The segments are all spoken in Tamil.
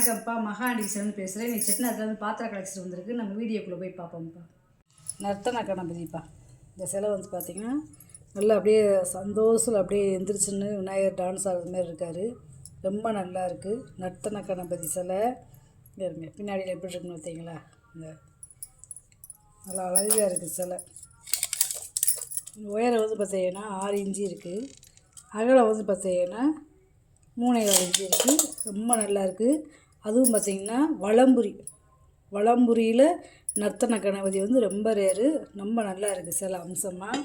வணக்கம்ப்பா, மகாண்டீஸ்வரன் பேசுகிறேன். நீ செட்டிநாட்டிலேருந்து பாத்திர கலெக்ஷன் வந்திருக்கு. நம்ம வீடியோக்குள்ளே போய் பார்ப்போம்ப்பா. நர்த்தன கணபதிப்பா. இந்த சிலை வந்து பார்த்திங்கன்னா நல்லா அப்படியே சந்தோஷத்தில் அப்படியே எந்திரிச்சுன்னு விநாயகர் டான்ஸ் ஆடுற மாதிரி இருக்கார். ரொம்ப நல்லா இருக்குது. நர்த்தன கணபதி சிலை இருங்க. பின்னாடியில் எப்படி இருக்குன்னு பார்த்தீங்களா? இந்த நல்லா அழகாக இருக்குது சிலை. உயரம் வந்து பார்த்தீங்கன்னா 6 இன்ச்சு இருக்குது. அகலம் வந்து பார்த்தீங்கன்னா 3.25 இன்ச்சு இருக்குது. ரொம்ப நல்லா இருக்குது. அதுவும் பார்த்திங்கன்னா வலம்புரியில் நர்த்தன கணபதி வந்து ரொம்ப ரேரு. ரொம்ப நல்லா இருக்குது சிலை அம்சமாக.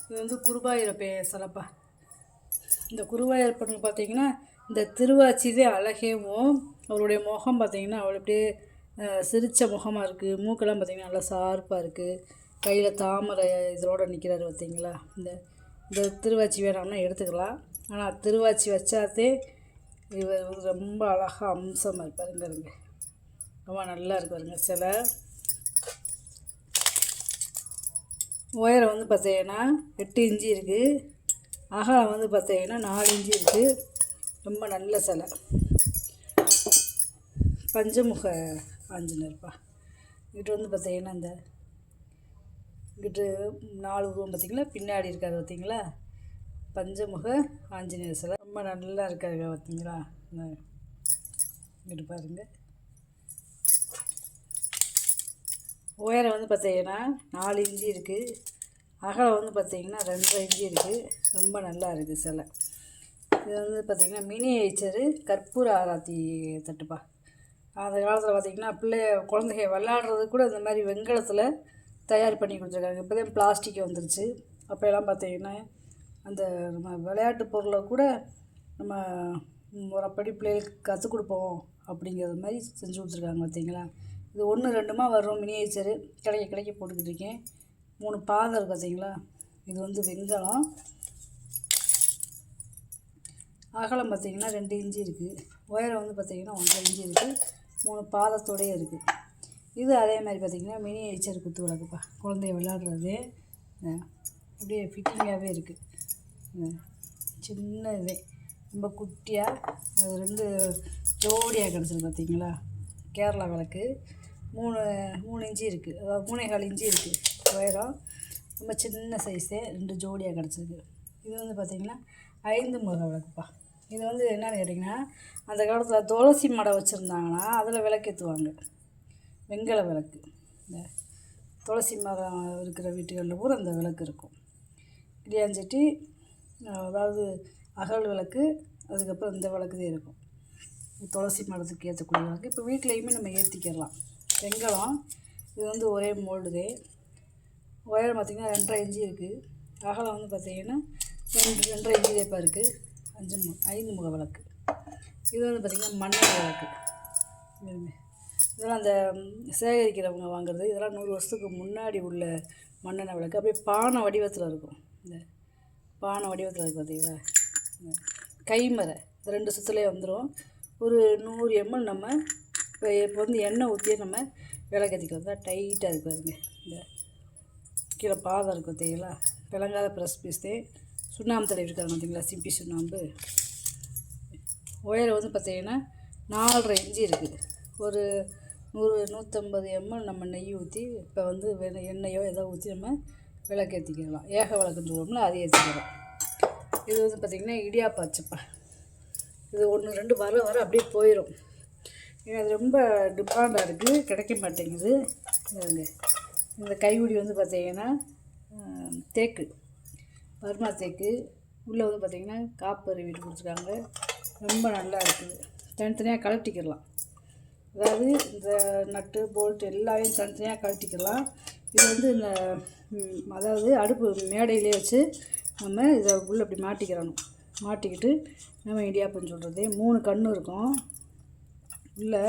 இது வந்து குருவாயூரப்ப சிலைப்பா. இந்த குருவாயூரப்பனுக்கு பார்த்திங்கன்னா இந்த திருவாச்சிதே அழகேவும், அவருடைய முகம் பார்த்திங்கன்னா அவ்வளோ அப்படியே சிரித்த முகமாக இருக்குது. மூக்கெல்லாம் பார்த்திங்கன்னா நல்லா ஷார்ப்பாக இருக்குது. கையில் தாமரை இதோடு நிற்கிறாரு பார்த்திங்களா? இந்த திருவாச்சி வேணாம்னா எடுத்துக்கலாம். ஆனால் திருவாச்சி வச்சாதே இவர் ரொம்ப அழகாக அம்சமாக இருப்பாருங்க. ரொம்ப நல்லா இருப்பாருங்க சிலை. உயரம் வந்து பார்த்தீங்கன்னா 8 இன்ச்சு இருக்குது. அகலம் வந்து பார்த்தீங்கன்னா 4 இன்ச்சு இருக்குது. ரொம்ப நல்ல சிலை. பஞ்சமுக ஆஞ்சநேயர்ப்பா. இங்கிட்டு வந்து பார்த்தீங்கன்னா இந்த இங்கிட்டு 4 உருவம் பார்த்திங்களா? பின்னாடி இருக்காது பார்த்திங்களா? பஞ்சமுக ஆஞ்சநேயர் சிலை ரொம்ப நல்லா இருக்காங்க பார்த்திங்களா? இங்கிட்டு பாருங்கள். உயரம் வந்து பார்த்தீங்கன்னா 4 இன்ச்சு இருக்குது. அகலம் வந்து பார்த்திங்கன்னா 2.5 இன்ச்சு இருக்குது. ரொம்ப நல்லா இருக்குது சிலை. இது வந்து பார்த்திங்கன்னா மினியேச்சரு கற்பூர ஆராத்தி தட்டுப்பா. அந்த காலத்தில் பார்த்திங்கன்னா குழந்தைங்க விளாடுறது கூட இந்த மாதிரி வெண்கலத்தில் தயார் பண்ணி கொடுத்துருக்காங்க. இப்போ தான் பிளாஸ்டிக் வந்துருச்சு. அப்போல்லாம் பார்த்திங்கன்னா அந்த நம்ம விளையாட்டு பொருளை கூட நம்ம முறைப்படி பிள்ளைகளுக்கு கற்றுக் கொடுப்போம் அப்படிங்கிறது மாதிரி செஞ்சு கொடுத்துருக்காங்க பார்த்திங்களா? இது 1 2மா வரும் மினியேச்சரு. கிடைக்க போட்டுக்கிட்டு இருக்கேன். 3 பாதம் இருக்குது பார்த்திங்களா? இது வந்து வெண்கலம். அகலம் பார்த்திங்கன்னா 2 இன்ச்சு இருக்குது. உயரம் வந்து பார்த்திங்கன்னா 1.5 இன்ச்சு இருக்குது. 3 பாதத்தோடையே இருக்குது. இது அதே மாதிரி பார்த்திங்கன்னா மினியேச்சர் குத்து விளக்குப்பா. குழந்தைய விளையாடுறது அப்படியே ஃபிட்டிங்காகவே இருக்குது. சின்ன இது ரொம்ப குட்டியாக அது 2 ஜோடியாக கிடச்சிருக்கு பார்த்திங்களா? கேரளா விளக்கு 3 இன்ச்சு இருக்குது. அதாவது 3.25 இன்ச்சு இருக்குது உயரம். ரொம்ப சின்ன சைஸே 2 ஜோடியாக கிடச்சிருக்கு. இது வந்து பார்த்திங்கன்னா 5 முக விளக்குப்பா. இது வந்து என்னென்னு கேட்டிங்கன்னா, அந்த காலத்தில் துளசி மடம் வச்சுருந்தாங்கன்னா அதில் விளக்கேற்றுவாங்க. வெண்கல விளக்கு. இந்த துளசி மரம் இருக்கிற வீட்டுகளில் பூரா அந்த விளக்கு இருக்கும். இடியாஞ்சட்டி, அதாவது அகல் விளக்கு, அதுக்கப்புறம் இந்த விளக்கு தான் இருக்கும். துளசி மரத்துக்கு ஏற்றக்கூடிய விளக்கு. இப்போ வீட்லேயுமே நம்ம ஏற்றிக்கிடலாம். வெண்கலம். இது வந்து ஒரே மோல்டு. உயரம் பார்த்திங்கன்னா 2.5 இன்ச்சு இருக்குது. அகலம் வந்து பார்த்திங்கன்னா 2.5 இன்ச்சு இப்போ இருக்குது. 5 முக விளக்கு. இது வந்து பார்த்திங்கன்னா மண்ணெண்ணெய் விளக்கு. இதெல்லாம் அந்த சேகரிக்கிறவங்க வாங்குறது. இதெல்லாம் 100 வருஷத்துக்கு முன்னாடி உள்ள மண்ணெண்ணெய் விளக்கு. அப்படியே பானை வடிவத்தில் இருக்கும். இந்த பானை வடிவத்தில் இருக்குது பார்த்திங்களா? கைமரை இந்த 2 சுற்றுலேயே வந்துடும். ஒரு 100 ml நம்ம இப்போ வந்து எண்ணெய் ஊற்றியே நம்ம விளக்கேற்றிக்கலாம். தான் டைட்டாக இருக்குது பாருங்க. இந்த கீழே பாதம் இருக்குது பார்த்திங்களா? விளங்காத ப்ரெஸ் பீஸு சுண்ணாம்பு தடவி இருக்காங்க பார்த்திங்களா? சிம்பி சுண்ணாம்பு. உயரம் வந்து பார்த்திங்கன்னா 4.5 இன்ச்சு இருக்குது. ஒரு 150 ml நம்ம நெய் ஊற்றி இப்போ வந்து எண்ணெயோ ஏதோ ஊற்றி நம்ம விளக்கேற்றிக்கலாம். ஏக விளக்குன்னு சொல்லுவோம்ல, அது ஏற்றிக்கலாம். இது வந்து பார்த்திங்கன்னா இடியாப்பாச்சுப்பா. இது 1 2 வர அப்படியே போயிடும். அது ரொம்ப டிமாண்டாக இருக்குது, கிடைக்க மாட்டேங்குது. இந்த கைவிடி வந்து பார்த்திங்கன்னா தேக்கு, பர்மா தேக்கு. உள்ளே வந்து பார்த்திங்கன்னா காப்பர் வீட்டு கொடுத்துருக்காங்க. ரொம்ப நல்லா இருக்குது. தனித்தனியாக கழட்டிக்கிடலாம். அதாவது இந்த நட்டு போல்ட்டு எல்லாத்தையும் தனித்தனியாக கழட்டிக்கலாம். இது வந்து இந்த அதாவது அடுப்பு மேடையிலே வச்சு நம்ம இதை உள்ளே இப்படி மாட்டிக்கிட்டு நம்ம இடியாப்பம் சொல்கிறது. 3 கண் இருக்கும். உள்ளே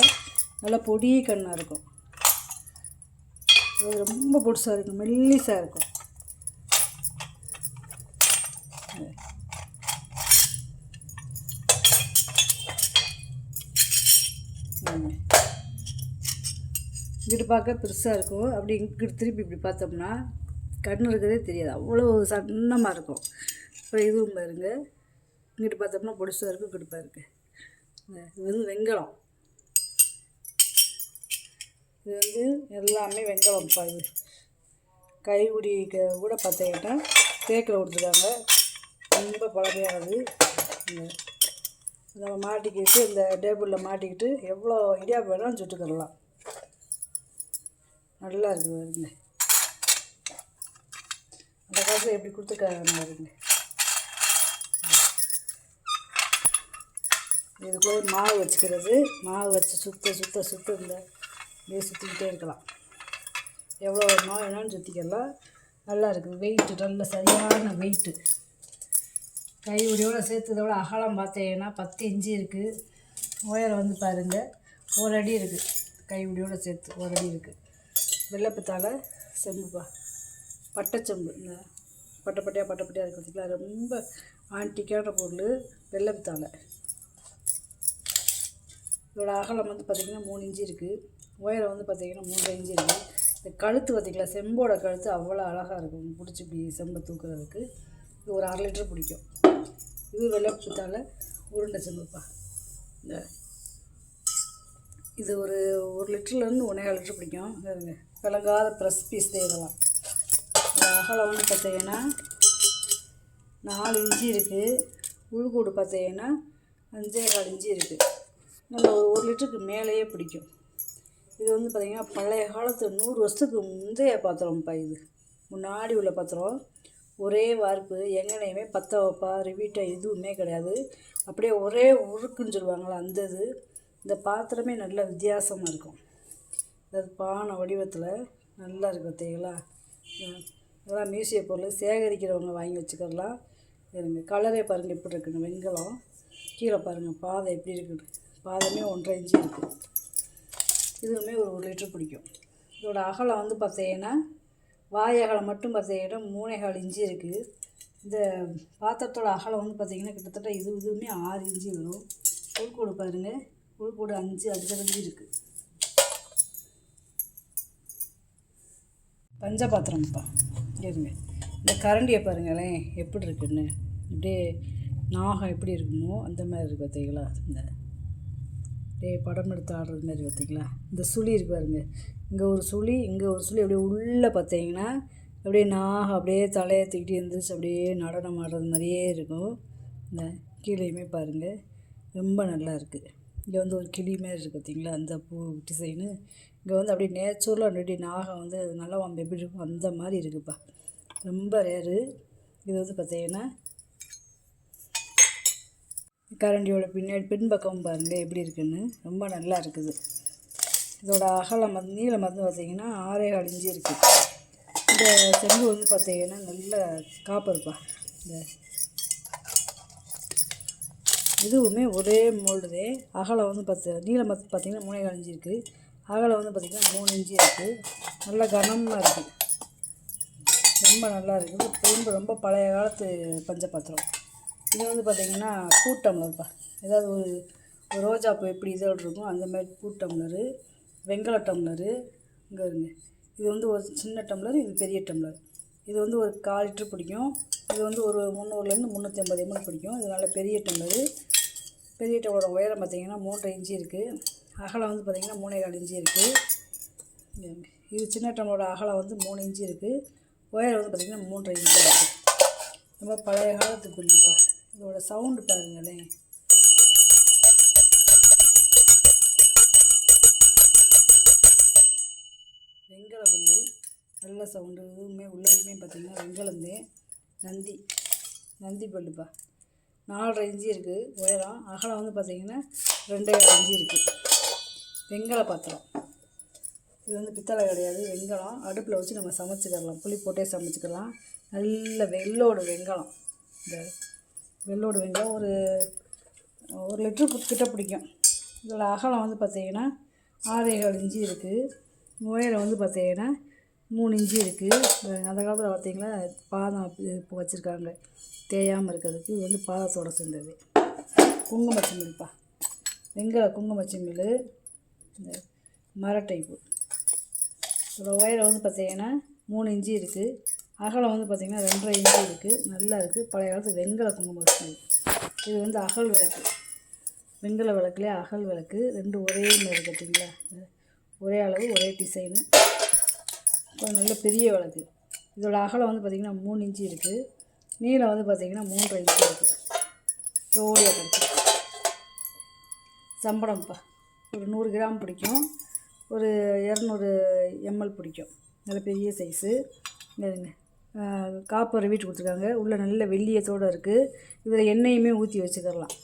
நல்லா பொடி கண்ணாக இருக்கும். அது ரொம்ப பொடிசாக இருக்கும், மெல்லிசாக இருக்கும். இங்கிட்டு பார்க்க பெருசாக இருக்கும். அப்படி இங்கிட்டு திருப்பி இப்படி பார்த்தோம்னா கண் இருக்கிறதே தெரியாது, அவ்வளோ சன்னமாக இருக்கும். அப்புறம் இதுவும் பாருங்கள், இங்கிட்டு பார்த்தோம்னா பொடிசாக இருக்கும், இங்கிட்டு பாருங்க. இது வந்து வெண்கலம். இது வந்து எல்லாமே வெங்காயம் இது கைகுடி கூட பார்த்தீங்கன்னா தேக்கில் கொடுத்துருக்காங்க. ரொம்ப பழமையானது. நம்ம மாட்டிக்கிட்டு இந்த டேபிளில் மாட்டிக்கிட்டு எவ்வளோ இடியாப்பம் வேணாலும் சுட்டுக்கிடலாம். நல்லா இருக்குது பாருங்க. அந்த காலத்தில் எப்படி கொடுத்துருக்காங்க பாருங்க. இதுக்குள்ளே மாவு வச்சுக்கிறது. மாவு வச்சு சுத்த இந்த அப்படியே சுற்றிக்கிட்டே இருக்கலாம். எவ்வளோ மாவு வேணாலும் சுற்றிக்கலாம். நல்லா இருக்குது. வெயிட்டு நல்ல சரியான வெயிட்டு. கை உடையோடு சேர்த்து இதோட அகலம் பார்த்தீங்கன்னா 10 இன்ச்சு இருக்குது. உயரம் வந்து பாருங்கள் 1 அடி இருக்குது. கை உடையோடு சேர்த்து 1 அடி இருக்குது. வெள்ளைப்பித்தாழை செம்புப்பா, பட்டைச்செம்பு. இந்த பட்டையாக இருக்குது பார்த்திங்களா, ரொம்ப ஆன்டிக்கான பொருள் வெள்ளைப்பித்தாழை. இதோட அகலம் வந்து பார்த்திங்கன்னா 3 இன்ச்சு இருக்குது. உயரம் வந்து பார்த்திங்கன்னா 3 இன்ச்சு இருக்குது. இந்த கழுத்து பார்த்திங்களா, செம்போட கழுத்து அவ்வளோ அழகாக இருக்கும். பிடிச்சி இப்படி செம்பை தூக்குறதுக்கு இது ஒரு 1/2 லிட்டர் பிடிக்கும். இது வெள்ளைப்பித்தாழை உருண்டை செம்புப்பா. இந்த இது ஒரு 1 லிட்டர்லேருந்து 1.25 லிட்டர் பிடிக்கும். விளங்காத ப்ரெஸ் பீஸ் தான் இதெல்லாம். அகலம் வந்து பார்த்திங்கன்னா 4 இன்ச்சு இருக்குது. உள்கூடு பார்த்திங்கன்னா 5.25 இன்ச்சு இருக்குது. நல்ல ஒரு 1 லிட்டருக்கு மேலேயே பிடிக்கும். இது வந்து பார்த்திங்கன்னா பழைய காலத்து 100 வருஷத்துக்கு முந்தைய பாத்திரம்ப்பா. இது முன்னாடி உள்ள பாத்திரம். ஒரே வார்ப்பு, எங்கனையுமே பற்ற வைப்பா ரிவீட்டை எதுவுமே கிடையாது. அப்படியே ஒரே உருக்குன்னு சொல்லுவாங்களா அந்த இது. இந்த பாத்திரமே நல்ல வித்தியாசமாக இருக்கும். அது பானை வடிவத்தில் நல்லா இருக்கும் பார்த்தீங்களா. இதெல்லாம் மியூசிய பொருள் சேகரிக்கிறவங்க வாங்கி வச்சுக்கலாம். இருங்க கலரே பாருங்கள் எப்படி இருக்குன்னு. வெண்கலம் கீழே பாருங்கள் பாதை எப்படி இருக்குது. பாதமே 1.5 இன்ச்சு இருக்குது. இதுவுமே ஒரு 1 லிட்டர் பிடிக்கும். இதோட அகலம் வந்து பார்த்தீங்கன்னா வாய் அகலம் மட்டும் பார்த்தீங்கன்னா 3.25 இன்ச்சு இருக்குது. இந்த பாத்திரத்தோட அகலம் வந்து பார்த்திங்கன்னா கிட்டத்தட்ட இதுவுமே 6 இன்ச்சு வரும். உள்கூடு பாருங்கள், உள்கூடு 5.5 இருக்குது. பஞ்ச பாத்திரம்ப்பா. இருங்க இந்த கரண்டியை பாருங்களேன் எப்படி இருக்குன்னு. இப்படியே நாகம் எப்படி இருக்குமோ அந்த மாதிரி இருக்குது பார்த்தீங்களா. இந்த அப்படியே படம் எடுத்து ஆடுறது மாதிரி பார்த்தீங்களா. இந்த சுழி இருக்கு பாருங்க, இங்கே ஒரு சுழி இங்கே ஒரு சுழி. அப்படியே உள்ளே பார்த்தீங்கன்னா அப்படியே நாகம் அப்படியே தலையை தூக்கிட்டு எழுந்திரிச்சு அப்படியே நடனம் ஆடுறது மாதிரியே இருக்கும். இந்த கீழேயுமே பாருங்கள் ரொம்ப நல்லா இருக்குது. இங்கே வந்து ஒரு கிளி மாதிரி இருக்குது பார்த்தீங்களா அந்த பூ டிசைனு. இங்கே வந்து அப்படியே நேச்சுரலாக அப்படியே நாகம் வந்து நல்லா எப்படி இருக்கும் அந்த மாதிரி இருக்குதுப்பா. ரொம்ப ரேரு. இது வந்து பார்த்தீங்கன்னா கரண்டியோட பின்பக்கம் பாருங்கள் எப்படி இருக்குன்னு. ரொம்ப நல்லா இருக்குது. இதோட அகலம் நீளம் வந்து பார்த்திங்கன்னா 6.25 இன்ச்சு இருக்குது. இந்த செம்பு வந்து பார்த்திங்கன்னா நல்ல காப்பருப்பா. இந்த இதுவுமே ஒரே மோல்டுதே. அகலம் வந்து நீளம் பார்த்திங்கன்னா 3.25 இன்ச்சு இருக்குது. அகலம் வந்து பார்த்திங்கன்னா 3 இன்ச்சு இருக்குது. நல்லா கனமாக இருக்குது. ரொம்ப நல்லா இருக்குது. ரொம்ப பழைய காலத்து பஞ்ச பாத்திரம். இது வந்து பார்த்திங்கன்னா பூட்டம்லர்ப்பா. ஏதாவது ஒரு ரோஜாப்பூ எப்படி இதோடு இருக்கும் அந்த மாதிரி பூட்டம்லரு, வெங்கல டம்ளரு. இங்கே இருங்க, இது வந்து ஒரு சின்ன டம்ளர், இது பெரிய டம்ளர். இது வந்து ஒரு 1/4 லிட்டர் பிடிக்கும். இது வந்து ஒரு 300லேருந்து 350 ml பிடிக்கும். இது நல்ல பெரிய டம்ளரு. பெரிய டம்ளரோட உயரம் பார்த்திங்கன்னா 3.5 இன்ச்சு இருக்குது. அகலம் வந்து பார்த்திங்கன்னா 3.25 இன்ச்சு இருக்குது. இது சின்ன டம்ளரோட அகலம் வந்து 3 இன்ச்சு இருக்குது. உயரம் வந்து பார்த்திங்கன்னா 3.5 இன்ச்சு இருக்குது. ரொம்ப பழைய காலத்து புல்லுப்பா. இதோட சவுண்டு பாருங்களேன். வெங்கல புல்லு நல்ல சவுண்டு. இதுவுமே உள்ளதுமே பார்த்திங்கன்னா வெங்கலந்தே. நந்தி பல்லுப்பா. 4.5 இன்ச்சு இருக்குது உயரம். அகலம் வந்து பார்த்திங்கன்னா 2.5 இன்ச்சு இருக்குது. வெங்கல பாத்திரம். இது வந்து பித்தளை கிடையாது, வெங்கலம். அடுப்பில் வச்சு நம்ம சமைச்சிக்கலாம். புளி போட்டே சமைச்சிக்கலாம். நல்ல வெள்ளோடு வெங்கலம். இந்த வெள்ளோடு வெங்காயம் ஒரு 1 லிட்டருக்கு கிட்ட பிடிக்கும். இதில் அகலம் வந்து பார்த்திங்கன்னா 6.25 இன்ச்சு இருக்குது. உயரம் வந்து பார்த்திங்கன்னா 3 இன்ச்சு இருக்குது. அந்த காலத்தில் பார்த்திங்கன்னா பாதம் இப்போ வச்சுருக்காங்க தேயாமல் இருக்கிறதுக்கு. இது வந்து பாதத்தோடு சேர்ந்தது. குங்குமச்சிமில்ப்பா. வெங்கல குங்குமச்சிமில். இந்த மர டைப்பு. இதோட உயரம் வந்து பார்த்திங்கன்னா 3 இன்ச்சு இருக்குது. அகலம் வந்து பார்த்திங்கன்னா 2.5 இன்ச்சு இருக்குது. நல்லா இருக்குது. பழைய காலத்து வெங்கல குங்குமச்சிமில். இது வந்து அகல் விளக்கு. வெங்கல விளக்குலேயே அகல் விளக்கு. 2 ஒரே மாதிரி பார்த்தீங்களா. ஒரே அளவு ஒரே டிசைனு. கொஞ்சம் நல்ல பெரிய விளக்கு. இதோட அகலம் வந்து பார்த்திங்கன்னா 3 இன்ச்சு இருக்குது. நீளம் வந்து பார்த்திங்கன்னா 3.5 இன்ச்சு இருக்குது. ஜோடியாக கிடைக்கும். சம்பளம்ப்பா ஒரு 100 கிராம் பிடிக்கும். ஒரு 200 ml பிடிக்கும். நல்ல பெரிய சைஸு. இருங்க, காப்பர் வீட்டு கொடுத்துருக்காங்க. உள்ளே நல்ல வெள்ளியத்தோடு இருக்குது. இதில் எண்ணெயுமே ஊற்றி வச்சுக்கலாம்.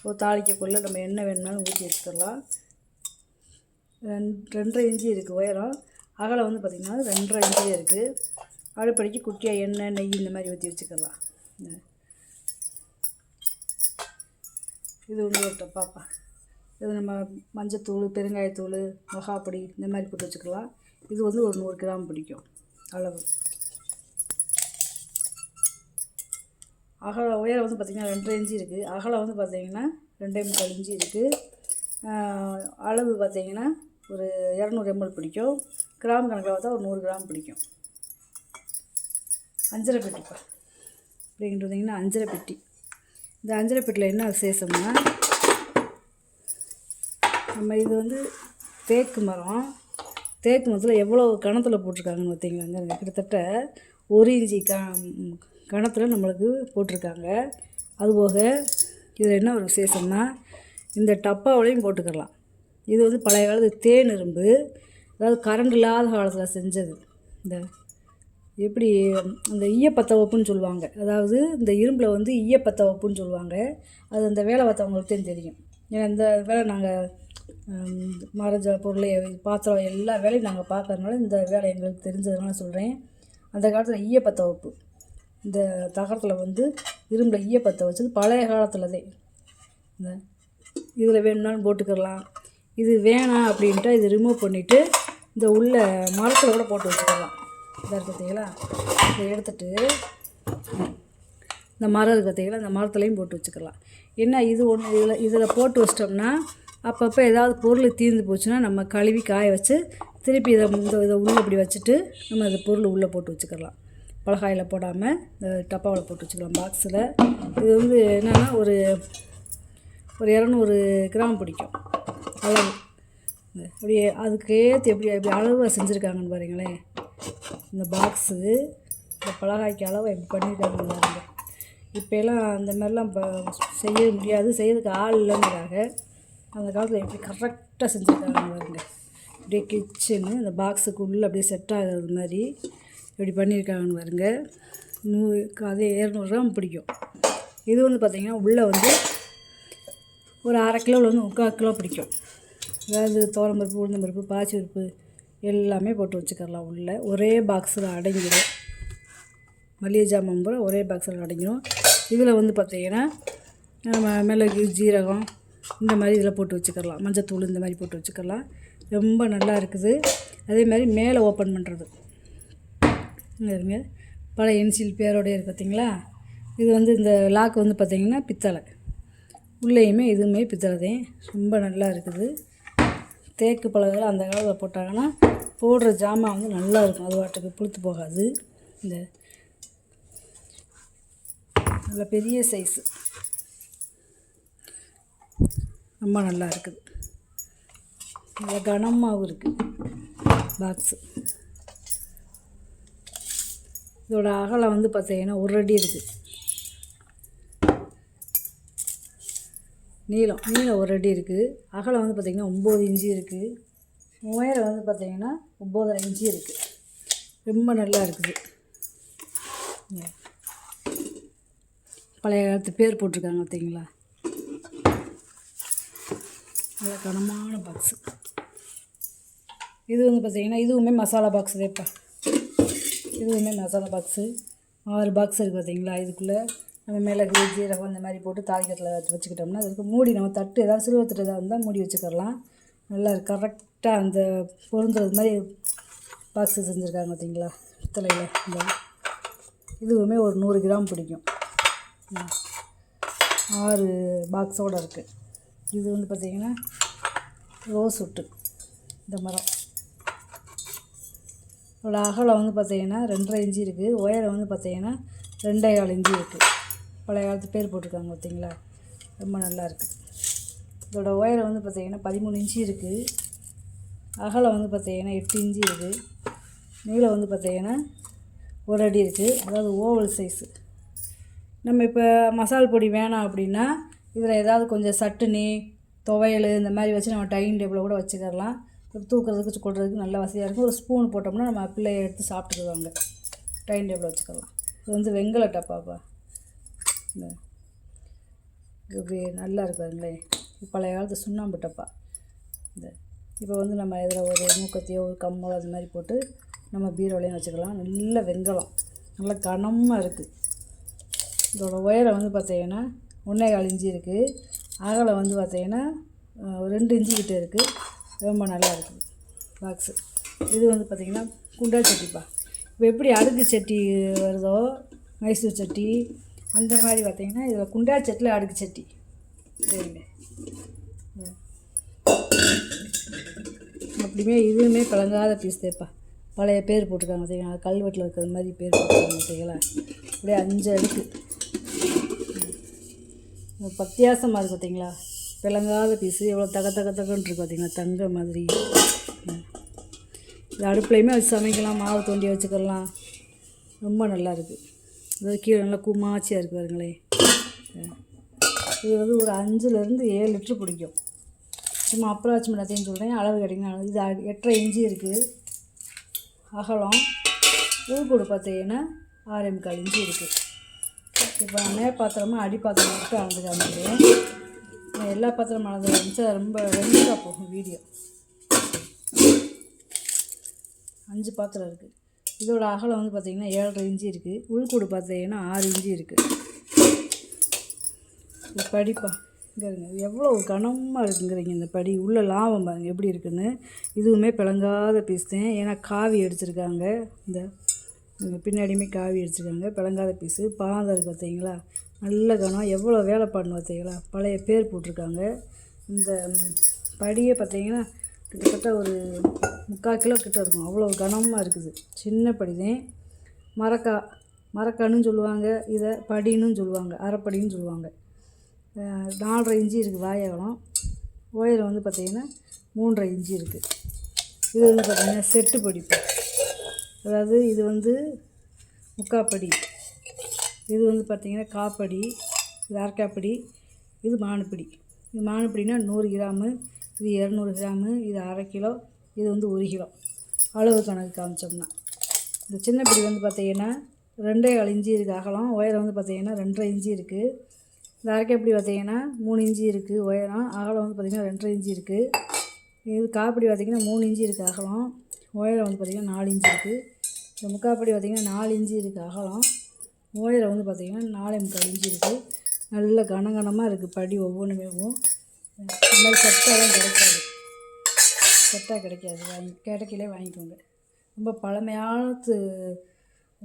ஒரு தாளிக்கக்குள்ளே நம்ம எண்ணெய் வேணுனாலும் ஊற்றி வச்சுக்கலாம். 2.5 இன்ச்சு இருக்குது உயரம். அகலம் வந்து பார்த்திங்கன்னா 2.5 இன்ச்சு இருக்குது. அடுப்படிக்கு குட்டியாக எண்ணெய் நெய் இந்த மாதிரி ஊற்றி வச்சுக்கலாம். இது ஒன்று ஒரு டப்பாப்பா. இது நம்ம மஞ்சத்தூள், பெருங்காயத்தூள், மிளகாப்பொடி இந்த மாதிரி போட்டு வச்சுக்கலாம். இது வந்து ஒரு 100 கிராம் பிடிக்கும் அளவு. உயரம் வந்து பார்த்திங்கன்னா 2.5 இன்ச்சு இருக்குது. அகலம் வந்து பார்த்திங்கன்னா 2.25 இன்ச்சு இருக்குது. அளவு பார்த்திங்கன்னா ஒரு 200 ml பிடிக்கும். கிராம் கணக்கில் பார்த்தா ஒரு 100 கிராம் பிடிக்கும். அஞ்சரை பெட்டிப்பா. அப்படின்ட்டு வந்திங்கன்னா அஞ்சரை பெட்டி. இந்த அஞ்சரை பெட்டியில் என்ன விசேஷம்னா, நம்ம இது வந்து தேக்கு மரம். தேக்கு மரத்தில் எவ்வளோ கணத்தில் போட்டிருக்காங்கன்னு பார்த்தீங்களாங்க. கிட்டத்தட்ட 1 இன்ச்சு கணத்தில் நம்மளுக்கு போட்டிருக்காங்க. அதுபோக இதில் என்ன ஒரு விசேஷம்னா, இந்த டப்பாவிலையும் போட்டுக்கலாம். இது வந்து பழைய காலத்து தேன் இரும்பு, அதாவது கரண்ட் இல்லாத காலத்தில் செஞ்சது. இந்த எப்படி அந்த ஈயப்பத்த வைப்புன்னு சொல்லுவாங்க. அதாவது இந்த இரும்பில் வந்து ஈயப்பத்த வைப்புன்னு சொல்லுவாங்க. அது அந்த வேலை பார்த்தவங்களுக்கு தான் தெரியும். ஏன்னா இந்த வேலை நாங்கள் மரஜ பொருள், பாத்திரம் எல்லா வேலையும் நாங்கள் பார்க்கறதுனால இந்த வேலை எங்களுக்கு தெரிஞ்சதுனால சொல்கிறேன். அந்த காலத்தில் ஈயப்பத்த வைப்பு, இந்த தகரத்தில் வந்து இரும்பில் ஈயப்பத்த வச்சது பழைய காலத்தில் தான். இந்த இதில் வேணும்னாலும் போட்டுக்கலாம். இது வேணாம் அப்படின்ட்டு இது ரிமூவ் பண்ணிவிட்டு இந்த உள்ள மரத்தில் கூட போட்டு வச்சுக்கலாம். இதாக இருக்குது பார்த்தீங்களா. இதை எடுத்துகிட்டு இந்த மரம் இருக்குது பார்த்தீங்களா, இந்த மரத்துலையும் போட்டு வச்சுக்கலாம். என்ன இது ஒன்று இதில் போட்டு வச்சிட்டோம்னா அப்பப்போ ஏதாவது பொருள் தீர்ந்து போச்சுன்னா நம்ம கழுவி காய வச்சு திருப்பி இதை உள்ளே இப்படி வச்சுட்டு நம்ம அந்த பொருள் உள்ளே போட்டு வச்சுக்கலாம். பலகாயில் போடாமல் இந்த டப்பாவில் போட்டு வச்சுக்கலாம், பாக்ஸில். இது வந்து என்னென்னா ஒரு 200 கிராம் பிடிக்கும் அளவு. அப்படியே அதுக்கு ஏற்றி எப்படி அளவாக செஞ்சுருக்காங்கன்னு பாருங்களேன். இந்த பாக்ஸு இந்த பலகாய்க்கு அளவு எப்படி பண்ணியிருக்காங்கன்னு பாருங்க. இப்போலாம் அந்த மாதிரிலாம் இப்போ செய்ய முடியாது, செய்யறதுக்கு ஆள் இல்லைங்கிறாங்க. அந்த காலத்தில் எப்படி கரெக்டாக செஞ்சுருக்காங்க பாருங்க. அப்படியே கிச்சனு இந்த பாக்ஸுக்கு உள்ளே அப்படியே செட் ஆகிறது மாதிரி இப்படி பண்ணியிருக்காங்கன்னு பாருங்க. அதே 200 கிராம் பிடிக்கும். இது வந்து பார்த்திங்கன்னா உள்ளே வந்து ஒரு 1/2 கிலோவில் வந்து 3/4 கிலோ பிடிக்கும். அதாவது துவரம்பருப்பு, உளுந்தம்பருப்பு, பாசிப்பருப்பு எல்லாமே போட்டு வச்சுக்கலாம். உள்ளே ஒரே பாக்ஸில் அடங்கிடும். மளிகை ஜாமான் பூரா ஒரே பாக்ஸில் அடங்கிடும். இதில் வந்து பார்த்திங்கன்னா நம்ம மிளகு, ஜீரகம் இந்த மாதிரி இதில் போட்டு வச்சுக்கலாம். மஞ்சத்தூள் இந்த மாதிரி போட்டு வச்சுக்கலாம். ரொம்ப நல்லா இருக்குது. அதே மாதிரி மேலே ஓப்பன் பண்ணுறது இருங்க, பழைய என்சில் பேரோடய இருக்குது பார்த்திங்களா. இது வந்து இந்த லாக் வந்து பார்த்திங்கன்னா பித்தளை, உள்ளேயுமே இதுவுமே பித்தளை தான். ரொம்ப நல்லா இருக்குது. தேக்கு பலகைகள் அந்த காலத்தில் போட்டாங்கன்னா போடுற ஜாமான் வந்து நல்லா இருக்கும். அது வாட்டுக்கு புளுத்து போகாது. இந்த நல்ல பெரிய சைஸு ரொம்ப நல்லா இருக்குது. நல்ல கனமாகவும் இருக்குது பாக்ஸு. இதோட அகலம் வந்து பார்த்திங்கன்னா 1 அடி இருக்குது. நீளம் 1 அடி இருக்குது. அகலம் வந்து பார்த்திங்கன்னா 9 இன்ச்சு இருக்குது. உயரம் வந்து பார்த்திங்கன்னா 9.5 இன்ச்சு இருக்குது. ரொம்ப நல்லா இருக்குது. பழைய காலத்து பேர் போட்டிருக்காங்க பார்த்தீங்களா. நல்ல கனமான பாக்ஸு. இது வந்து பார்த்திங்கன்னா இதுவுமே மசாலா பாக்ஸு தேப்பா. இதுவுமே மசாலா பாக்ஸு 6 பாக்ஸ் இருக்குது பார்த்தீங்களா. இதுக்குள்ளே நம்ம மிளகு, ஜீரகம் இந்த மாதிரி போட்டு தாளிக்கத்தில் வச்சுக்கிட்டோம்னா அதுக்கு மூடி நம்ம தட்டு ஏதாவது சில்வர் தட்டு ஏதாவது இருந்தால் மூடி வச்சுக்கலாம். நல்லா கரெக்டாக அந்த பொருந்துறது மாதிரி பாக்ஸு செஞ்சுருக்காங்க பார்த்தீங்களா பித்தளையில். இந்த இதுவுமே ஒரு 100 கிராம் பிடிக்கும். 6 பாக்ஸோடு இருக்குது. இது வந்து பார்த்திங்கன்னா ரோஸ் உட்டு இந்த மரம். இதோட அகலம் வந்து பார்த்திங்கன்னா 2.5 இன்ச்சு இருக்குது. உயரம் வந்து பார்த்திங்கன்னா 2.25 இன்ச்சு இருக்குது. பழைய காலத்து பேர் போட்டிருக்காங்க பார்த்தீங்களா. ரொம்ப நல்லா இருக்குது. இதோட உயரம் வந்து பார்த்திங்கன்னா 13 இன்ச்சு இருக்குது. அகலம் வந்து பார்த்திங்கன்னா 8 இன்ச்சு இருக்குது. நீளம் வந்து பார்த்திங்கன்னா 1 அடி இருக்குது. அதாவது ஓவல் சைஸு. நம்ம இப்போ மசால் பொடி வேணாம் அப்படின்னா இதில் ஏதாவது கொஞ்சம் சட்டுனி துவையல் இந்த மாதிரி வச்சு நம்ம டைனிங் டேபிளில் கூட வச்சுக்கலாம். தூக்கிறதுக்கு கொள்றதுக்கு நல்ல வசதியாக இருக்கும். ஒரு ஸ்பூன் போட்டோம்னா நம்ம பிள்ளையை எடுத்து சாப்பிட்டுக்குவாங்க. டைனிங் டேபிளில் வச்சுக்கலாம். இது வந்து வெங்கல டப்பாப்பா. இந்த இப்படி நல்லா இருக்காதுங்களே. பழைய காலத்து சுண்ணாம்பு டப்பா. இந்த இப்போ வந்து நம்ம இதில் ஒரு மூக்கத்தையோ ஒரு கம்மலோ அது மாதிரி போட்டு நம்ம பீரோலையும் வச்சுக்கலாம். நல்ல வெங்கலம், நல்ல கனமாக இருக்குது. இதோட உயரம் வந்து பார்த்திங்கன்னா 1.25 இன்ச்சு இருக்குது. அகலம் வந்து பார்த்திங்கன்னா 2 இன்ச்சு கிட்டே இருக்குது. ரொம்ப நல்லா இருக்குது பாக்ஸு. இது வந்து பார்த்திங்கன்னா குண்டா சட்டிப்பா. இப்போ எப்படி அடுக்கு சட்டி வருதோ மைசூர் சட்டி அந்த மாதிரி பார்த்திங்கன்னா இதில் குண்டா சட்டியில் அடுக்கு சட்டி. சரிங்க. அப்படியுமே இதுவுமே பழங்காத பீஸ் தேப்பா. பழைய பேர் போட்டிருக்காங்க பார்த்தீங்களா, கல்வெட்டில் இருக்கிற மாதிரி பேர் போட்டிருக்காங்க பார்த்தீங்களா. அப்படியே 5 அடுக்கு வித்தியாசமாக இருக்குது பார்த்தீங்களா. விளங்காத பீஸு எவ்வளோ தகன்னு இருக்குது பார்த்தீங்களா, தங்க மாதிரி. இது அடுப்புலையுமே வச்சு சமைக்கலாம், மாவு தோண்டி வச்சுக்கலாம். ரொம்ப நல்லா இருக்குது. அதாவது கீழே நல்லா குமாச்சியாக இருக்குது பாருங்களேன். இது வந்து ஒரு 5லேருந்து 7 லிட்ரு பிடிக்கும். சும்மா அப்ராக்சிமேட் அதையும் சொல்கிறேன், அளவு கிடைக்குங்க. இது 8.5 இன்ச்சு இருக்குது அகலம். உள்கூடு பார்த்தீங்கன்னா 6.25 இன்ச்சு இருக்குது. இப்போ நான் பாத்திரமாக அடி பாத்திரம் மட்டும் அளந்து காமிக்கிறேன். எல்லா பாத்திரமும் அளந்து காமிச்சா ரொம்ப ரெண்டாக போகும் வீடியோ. 5 பாத்திரம் இருக்குது. இதோட அகலம் வந்து பார்த்திங்கன்னா 7.5 இன்ச்சு இருக்குது. உள்கூடு பார்த்தீங்கன்னா 6 இன்ச்சு இருக்குது. இது படிப்பா இங்கே இருங்க, எவ்வளோ கனமாக இருக்குங்கிறீங்க. இந்த படி உள்ள லாபம் பாருங்கள் எப்படி இருக்குன்னு. இதுவுமே பிளங்காத பீஸ் தான். ஏன்னா காவி அடிச்சிருக்காங்க. இந்த பின்னாடியுமே காவி அடிச்சிருக்காங்க. பிளங்காத பீஸு. பாதம் இருக்குது பார்த்தீங்களா, நல்ல கனம். எவ்வளோ வேலை பண்ணணும் பார்த்தீங்களா. பழைய பேர் போட்டிருக்காங்க. இந்த படியை பார்த்தீங்கன்னா கிட்டத்தட்ட ஒரு 3/4 கிலோ கிட்ட இருக்கும். அவ்வளோ கனமாக இருக்குது. சின்ன படி தான். மரக்கான்னு சொல்லுவாங்க, இதை படின்னு சொல்லுவாங்க, அரைப்படின்னு சொல்லுவாங்க. 4.5 இன்ச்சு இருக்குது வாயகலம். உயரம் வந்து பார்த்திங்கன்னா 3.5 இன்ச்சு இருக்குது. இது வந்து பார்த்திங்கன்னா செட்டு படிப்பு. அதாவது இது வந்து முக்காப்படி, இது வந்து பார்த்திங்கன்னா காப்படி, இது அரைக்காப்படி, இது மானுப்படி. இது மானுப்படினா 100 கிராமு, இது 200 கிராமு, இது 1/2 கிலோ, இது வந்து 1 கிலோ. அளவு கணக்கு காமிச்சோம்னா இந்த சின்ன படி வந்து பார்த்திங்கன்னா 2.25 இன்ச்சு இருக்குது அகலம். உயரம் வந்து பார்த்திங்கன்னா 2.5 இன்ச்சு இருக்குது. இந்த அரைக்காப்படி பார்த்திங்கன்னா 3 இன்ச்சு இருக்குது உயரம். அகலம் வந்து பார்த்திங்கன்னா 2.5 இன்ச்சு இருக்குது. இது காப்படி பார்த்திங்கன்னா 3 இன்ச்சு இருக்குது அகலம். உயரம் வந்து பார்த்திங்கன்னா 4 இன்ச்சு இருக்குது. இந்த முக்காப்படி பார்த்திங்கன்னா 4 இன்ச்சு இருக்குது அகலம். உயரம் வந்து பார்த்திங்கன்னா 4.25 இன்ச்சு இருக்குது. நல்ல கனகனமாக இருக்குது படி ஒவ்வொன்றுமே. இந்த மாதிரி செட்டாலாம் கிடைக்காது, செட்டாக கிடைக்காது. கிடைக்கலே வாங்கிக்கோங்க. ரொம்ப பழமையானது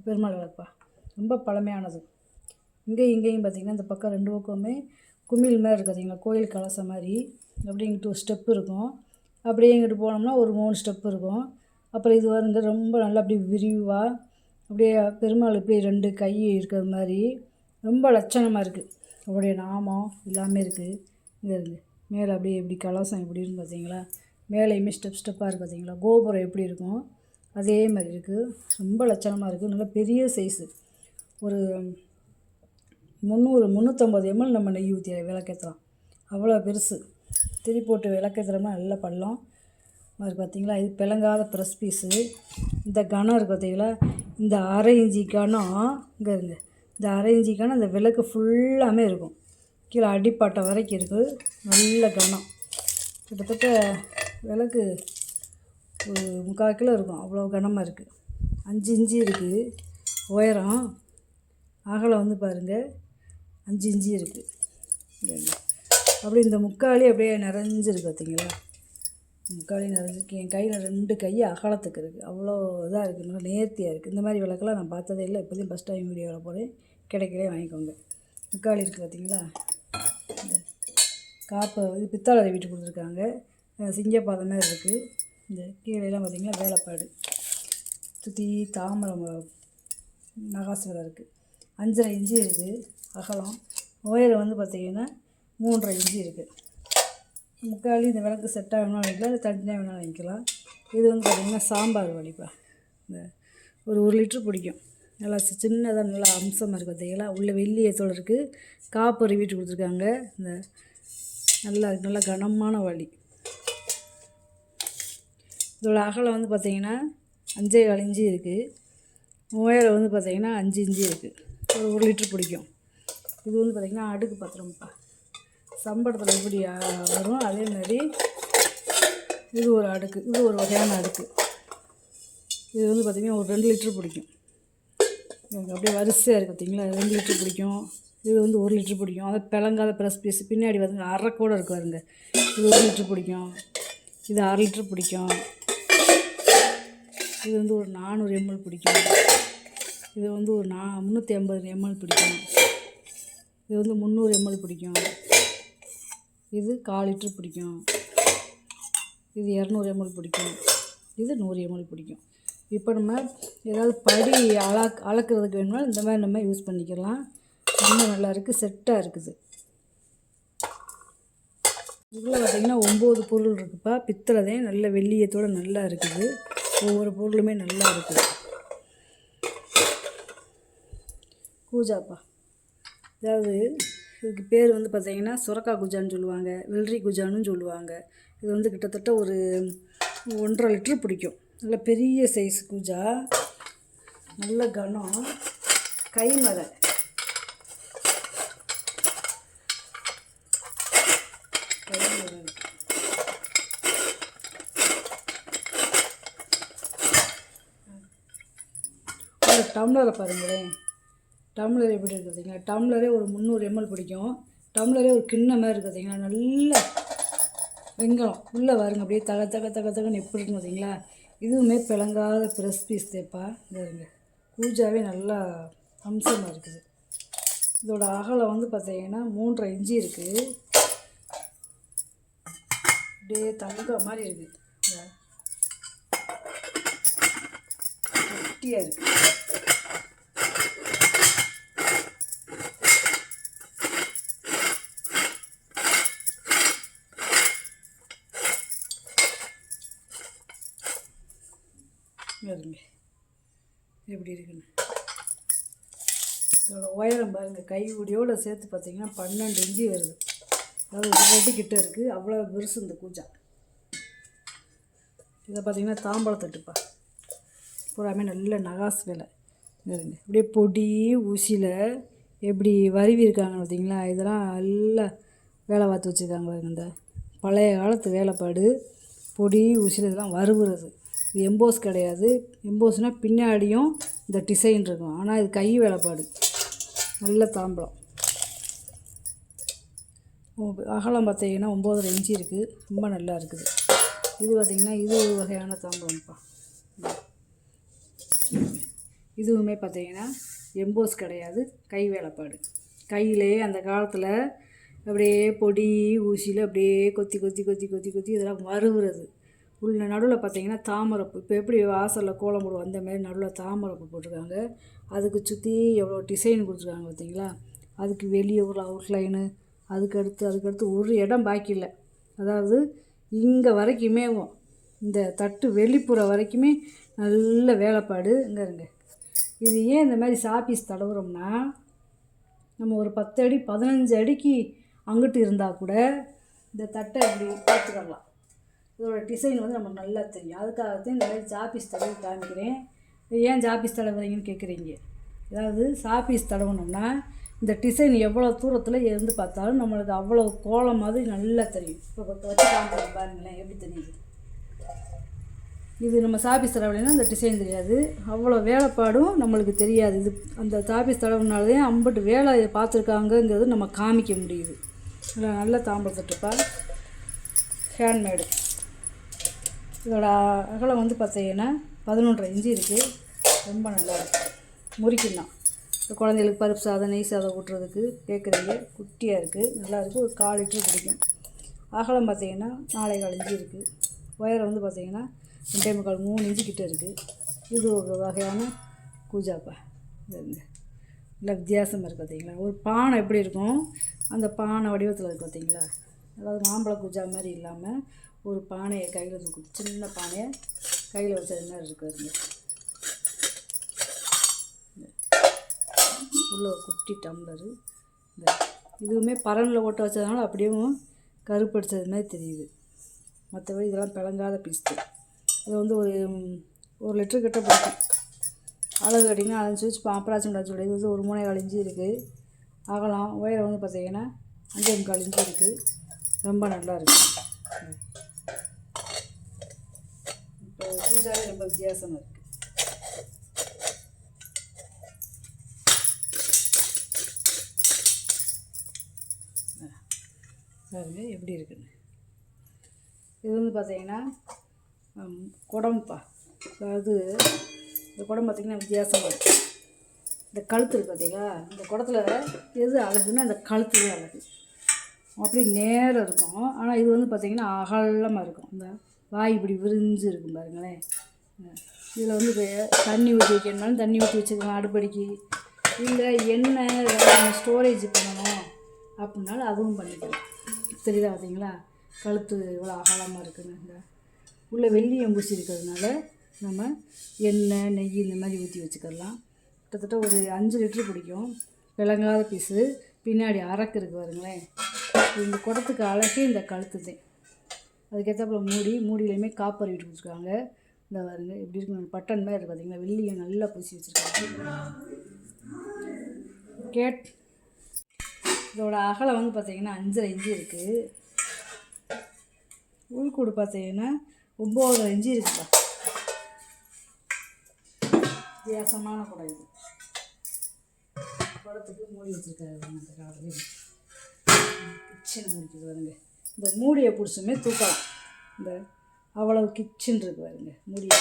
பெருமாள் விளக்குப்பா, ரொம்ப பழமையானது. இங்கேயும் பார்த்திங்கன்னா இந்த பக்கம் 2 பக்கமே குமிழ் மாதிரி இருக்குது பார்த்தீங்களா, கோயில் கலசம் மாதிரி. அப்படியே இங்கிட்டு ஒரு ஸ்டெப்பு இருக்கும். அப்படியே இங்கிட்டு போனோம்னா ஒரு 3 ஸ்டெப்பு இருக்கும். அப்புறம் இது வருங்க ரொம்ப நல்லா அப்படியே விரிவாக அப்படியே பெருமாள் இப்படி 2 கை இருக்கிற மாதிரி ரொம்ப லட்சணமாக இருக்குது. அவருடைய நாமம் எல்லாமே இருக்குது. இங்கே இருக்குது மேலே அப்படியே எப்படி கலசம் எப்படி இருக்குன்னு பார்த்தீங்களா. மேலேயுமே ஸ்டெப்பாக இருக்குது பார்த்தீங்களா. கோபுரம் எப்படி இருக்கும் அதே மாதிரி இருக்குது. ரொம்ப லட்சணமாக இருக்குது. நல்லா பெரிய சைஸு. ஒரு 350 ml நம்ம நெய் ஊற்றி விளக்கேற்றலாம். அவ்வளோ பெருசு. திரி போட்டு விளக்கேற்றுறோமா நல்ல பள்ளம் மாதிரி பார்த்தீங்களா. இது பிளங்காத ப்ரெஸ் பீஸு. இந்த கனம் இருக்குது பார்த்தீங்களா, இந்த 1/2 இன்ச்சு கனம் இங்கே இருங்க. இந்த 1/2 இன்ச்சு கனம் இந்த விளக்கு ஃபுல்லாமே இருக்கும். கீழே அடிப்பாட்டை வரைக்கும் இருக்குது. நல்ல கனம். கிட்டத்தட்ட விளக்கு ஒரு 3/4 கிலோ இருக்கும். அவ்வளோ கனமாக இருக்குது. 5 இன்ச்சு இருக்குது உயரம். அகலம் வந்து பாருங்கள் 5 இன்ச்சு இருக்குது. அப்படி இந்த முக்காலி அப்படியே நிறைஞ்சிருக்கு பார்த்தீங்களா. முக்காலி நிறைஞ்சிருக்கு. என் கையில் 2 கை அகலத்துக்கு இருக்குது. அவ்வளோ இதாக இருக்குது. நல்லா நேர்த்தியாக இருக்குது. இந்த மாதிரி விளக்கெல்லாம் நான் பார்த்ததே இல்லை. இப்போதையும் ஃபஸ்ட் டைம் வீடியோவில் போகிறேன். கிடைக்கலே வாங்கிக்கோங்க. முக்காலி இருக்குது பார்த்தீங்களா. காப்பை இது பித்தாளை வீட்டு கொடுத்துருக்காங்க. சிங்கப்பாதம் மாதிரி இருக்குது. இந்த கீழெல்லாம் பார்த்திங்கன்னா வேலைப்பாடு சுற்றி தாமரை நகாசுரம் இருக்குது. 5.5 இன்ச்சு இருக்குது அகலம். உயரம் வந்து பார்த்திங்கன்னா 3.5 இன்ச்சு இருக்குது. முக்காலி இந்த விளக்கு செட்டாக வேணாலும் வாங்கிக்கலாம், இல்லை தனியாக வேணாலும் வாங்கிக்கலாம். இது வந்து பார்த்திங்கன்னா சாம்பார் வடிப்பா. இந்த ஒரு லிட்ரு பிடிக்கும். நல்லா சின்னதாக நல்லா அம்சமாக இருக்குது பார்த்தீங்களா. உள்ள வெள்ளியத்தோடு இருக்குது. காப்பர் வீட்டு கொடுத்துருக்காங்க. இந்த நல்லா கனமான வலி. இதோட அகலம் வந்து பார்த்திங்கன்னா 5.25 இன்ச்சு இருக்குது. உயரம் வந்து பார்த்திங்கன்னா 5 இன்ச்சு இருக்குது. ஒரு லிட்ரு பிடிக்கும். இது வந்து பார்த்திங்கன்னா அடுக்கு பாத்திரம்ப்பா. சம்பளத்தில் எப்படி வரும் அதே மாதிரி இது ஒரு அடுக்கு. இது ஒரு வகையான அடுக்கு. இது வந்து பார்த்திங்கன்னா ஒரு 2 லிட்ரு பிடிக்கும். அப்படியே வரிசையாக இருக்குது பார்த்திங்களா. 2 லிட்ரு பிடிக்கும். இது வந்து 1 லிட்ரு பிடிக்கும். அதை பிளங்காத ப்ரெஸ் பீஸ் பின்னாடி வந்து அரை கூட இருக்கு பாருங்க. இது 1 லிட்ரு பிடிக்கும். இது 1/2 லிட்ரு பிடிக்கும். இது வந்து ஒரு 400 ml பிடிக்கும். இது வந்து ஒரு 350 ml பிடிக்கும். இது வந்து 300 ml பிடிக்கும். இது 1/4 லிட்ரு பிடிக்கும். இது 200 ml பிடிக்கும். இது 100 ml பிடிக்கும். இப்போ நம்ம ஏதாவது படி அளக்கிறதுக்கு வேணும்னா இந்த மாதிரி நம்ம யூஸ் பண்ணிக்கலாம். ரொம்ப நல்லா இருக்குது, செட்டாக இருக்குது. இதில் பார்த்திங்கன்னா 9 பொருள் இருக்குதுப்பா. பித்தளை நல்ல வெள்ளியத்தோடு நல்லா இருக்குது. ஒவ்வொரு பொருளுமே நல்லா இருக்குது. கூஜாப்பா. அதாவது இதுக்கு பேர் வந்து பார்த்திங்கன்னா சுரக்காய் குஜான்னு சொல்லுவாங்க, வெள்ளரி குஜான்னு சொல்லுவாங்க. இது வந்து கிட்டத்தட்ட ஒரு 1.5 லிட்ரு பிடிக்கும். நல்ல பெரிய சைஸ் கூஜா, நல்ல கனம், கைமரை. ஒரு டம்ளரை பாருங்களேன். டம்ளர் எப்படி இருக்குது பார்த்தீங்களா. டம்ளரே ஒரு 300 ml பிடிக்கும். டம்ளரே ஒரு கிண்ண மாதிரி இருக்குது பார்த்தீங்களா. நல்ல வெங்காயம் உள்ளே வருங்க. அப்படியே தகன்னு எப்படி இருக்குன்னு பார்த்தீங்களா. இதுவுமே பிளங்காத ப்ரெஸ் பீஸ் தேப்பா. இந்த கூஜாவே நல்லா அம்சமாக இருக்குது. இதோட அகலம் வந்து பார்த்தீங்கன்னா 3.5 இன்ச்சு இருக்குது. அப்படியே தங்க மாதிரி இருக்குது. கட்டியாக இருக்குது. பாருங்க எப்படி இருக்குன்னு. இதோட உயரம் பாருங்கள். கையுடியோடு சேர்த்து பார்த்திங்கன்னா 12 இன்ச்சு வருது. அதாவது 1 அடி கிட்ட இருக்குது. அவ்வளோ பெருசு இந்த கூஜா. இதை பார்த்திங்கன்னா தாம்பழத்தட்டுப்பா. பூராமே நல்ல நகாஸ் வேலை. பாருங்க அப்படியே பொடி ஊசியில் எப்படி வருவி இருக்காங்கன்னு பார்த்திங்களா. இதெல்லாம் நல்லா வேலை பார்த்து வச்சுருக்காங்க பாருங்க. இந்த பழைய காலத்து வேலைப்பாடு. பொடி ஊசியில் இதெல்லாம் வருவுறது. இது எம்போஸ் கிடையாது. எம்போஸ்னால் பின்னாடியும் இந்த டிசைன் இருக்கும். ஆனால் இது கை வேலைப்பாடு. நல்ல தாம்பலம். அகலம் பார்த்திங்கன்னா 9.5 இன்ச்சு இருக்குது. ரொம்ப நல்லா இருக்குது. இது பார்த்திங்கன்னா இது ஒரு வகையான தாம்பலம்ப்பா. இதுவுமே பார்த்திங்கன்னா எம்போஸ் கிடையாது, கை வேலைப்பாடு. கையிலே அந்த காலத்தில் அப்படியே பொடி ஊசியில் அப்படியே கொத்தி இதெல்லாம் வருவுறது. உள்ள நடுவில் பார்த்திங்கன்னா தாமரைப்பூ. இப்போ எப்படி வாசலில் கோலம் போடுவோம் அந்த மாதிரி நடுவில் தாமரைப்பூ போட்டிருக்காங்க. அதுக்கு சுற்றி எவ்வளோ டிசைன் கொடுத்துருக்காங்க பார்த்திங்களா. அதுக்கு வெளியே ஒரு அவுட்லைனு. அதுக்கடுத்து ஒரு இடம் பாக்கி இல்லை. அதாவது இங்கே வரைக்குமே இந்த தட்டு வெளிப்புற வரைக்குமே நல்ல வேலைப்பாடு. இங்கே இருங்க. இது ஏன் இந்த மாதிரி சாப்பீஸ் தடவுறோம்னா, நம்ம ஒரு 10 அடி 15 அடிக்கு அங்கிட்டு இருந்தால் கூட இந்த தட்டை இப்படி பார்த்துக்கலாம். இதோட டிசைன் வந்து நமக்கு நல்லா தெரியும். அதுக்காகத்தான் இந்த மாதிரி சாப்பீஸ் தடவை காமிக்கிறேன். ஏன் சாப்பீஸ் தடவுறீங்கன்னு கேட்குறீங்க. அதாவது சாப்பீஸ் தடவுனோம்னா இந்த டிசைன் எவ்வளோ தூரத்தில் இருந்து பார்த்தாலும் நம்மளுக்கு அவ்வளோ கோலம் மாதிரி நல்லா தெரியும். இப்போ வச்சு காமிக்கிறேன் பாருங்களேன் எப்படி தெரியுது. இது நம்ம சாப்பீஸ் தடவுனா இந்த டிசைன் தெரியாது. அவ்வளோ வேலைப்பாடும் நம்மளுக்கு தெரியாது. இது அந்த சாப்பீஸ் தடவுனாலே அம்பட்டு வேலை பார்த்துருக்காங்கங்கிறது நம்ம காமிக்க முடியுது. இல்லை நல்ல தாம்பரத்துட்டுப்பா. ஹேண்ட்மேடு. இதோட அகலம் வந்து பார்த்தீங்கன்னா 11.5 இன்ச்சு இருக்குது. ரொம்ப நல்லா இருக்குது. முறிக்கலாம். இப்போ குழந்தைகளுக்கு பருப்பு சாதம் நெய் சாதம் ஊட்டுறதுக்கு கேட்குறீங்க. குட்டியாக இருக்குது, நல்லா இருக்குது. ஒரு 1/4 லிட்ரு பிடிக்கும். அகலம் பார்த்திங்கன்னா 4.25 இன்ச்சு இருக்குது. உயரம் வந்து பார்த்திங்கன்னா 2.25 3 இன்ச்சு கிட்டே இருக்குது. இது ஒரு வகையான கூஜாப்பா. நல்லா வித்தியாசமாக இருக்குது பார்த்திங்களா. ஒரு பானை எப்படி இருக்கும் அந்த பானை வடிவத்தில் இருக்குது பார்த்திங்களா. அதாவது மாம்பழ குஜா மாதிரி இல்லாமல் ஒரு பானையை கையில் சின்ன பானையை கையில் வச்சது மாதிரி இருக்குதுங்க. உள்ள ஒரு குட்டி டம்ளரு. இந்த இதுவுமே பரனில் ஓட்ட வச்சதுனால அப்படியே கருப்படிச்சது மாதிரி தெரியுது. மற்றபடி இதெல்லாம் பிளங்காத பீஸ்து. அது வந்து ஒரு லிட்டரு கிட்ட பிடிக்கும். அளவு கேட்டிங்கன்னா 5 சுவிட்ச் அப்ராக்சிமேட் சொல்லிது. இது வந்து ஒரு 3.25 இன்ச்சு இருக்குது. அகலம் உயரம் வந்து பார்த்திங்கன்னா 5.25 இன்ச்சு இருக்குது. ரொம்ப நல்லா இருக்குது. இப்போ பூஜாவே ரொம்ப வித்தியாசமாக இருக்குது. பாருங்க எப்படி இருக்குன்னு. இது வந்து பார்த்திங்கன்னா குடம்பா. அதாவது இந்த குடம் பார்த்திங்கன்னா வித்தியாசமாக இருக்குது. இந்த கழுத்து இருக்குது பார்த்தீங்களா, இந்த குடத்தில் எது அழகுன்னா இந்த கழுத்து தான் அழகு. அப்படி நேரம் இருக்கும். ஆனால் இது வந்து பார்த்திங்கன்னா அகலமாக இருக்கும். இந்த வாய் இப்படி விரிஞ்சு இருக்கும் பாருங்களேன். இதில் வந்து தண்ணி ஊற்றி வைக்கணும்னாலும் தண்ணி ஊற்றி வச்சுக்கலாம் அடுப்படிக்கு. இல்லை எண்ணெய் ஸ்டோரேஜ் பண்ணணும் அப்படின்னாலும் அதுவும் பண்ணிக்கலாம். தெரியுதா பார்த்தீங்களா கழுத்து இவ்வளோ அகலமாக இருக்குன்னு. இந்த உள்ள வெள்ளியம் பூசி இருக்கிறதுனால நம்ம எண்ணெய் நெய் இந்த மாதிரி ஊற்றி வச்சுக்கலாம். கிட்டத்தட்ட ஒரு 5 லிட்ரு பிடிக்கும். விளங்காத பீஸு. பின்னாடி அரக்கு இருக்குது பாருங்களேன். இந்த குடத்துக்கு அழகே இந்த கழுத்து தான். அதுக்கேற்றாப்புல மூடியிலையுமே காப்பர் விட்டு கொடுத்துருக்காங்க. இந்த பாருங்க எப்படி இருக்கு, பட்டன் மாதிரி இருக்குது பார்த்தீங்களா. வெள்ளியை நல்லா பூசி வச்சுருக்காங்க. இதோட அகலம் வந்து பார்த்திங்கன்னா 5.5 இன்ச்சு இருக்குது. உள்கூடு பார்த்தீங்கன்னா 9.5 இன்ச்சு இருக்குப்பா. வித்தியாசமான குடம் இது. குடத்துக்கு மூடி வச்சுருக்காரு அந்த காலத்தில். கிச்சன் முடிக்குது பாருங்க. இந்த மூடியை பிடிச்சுமே தூக்கலாம். இந்த அவ்வளவு கிச்சன் இருக்குது பாருங்க மூடியை.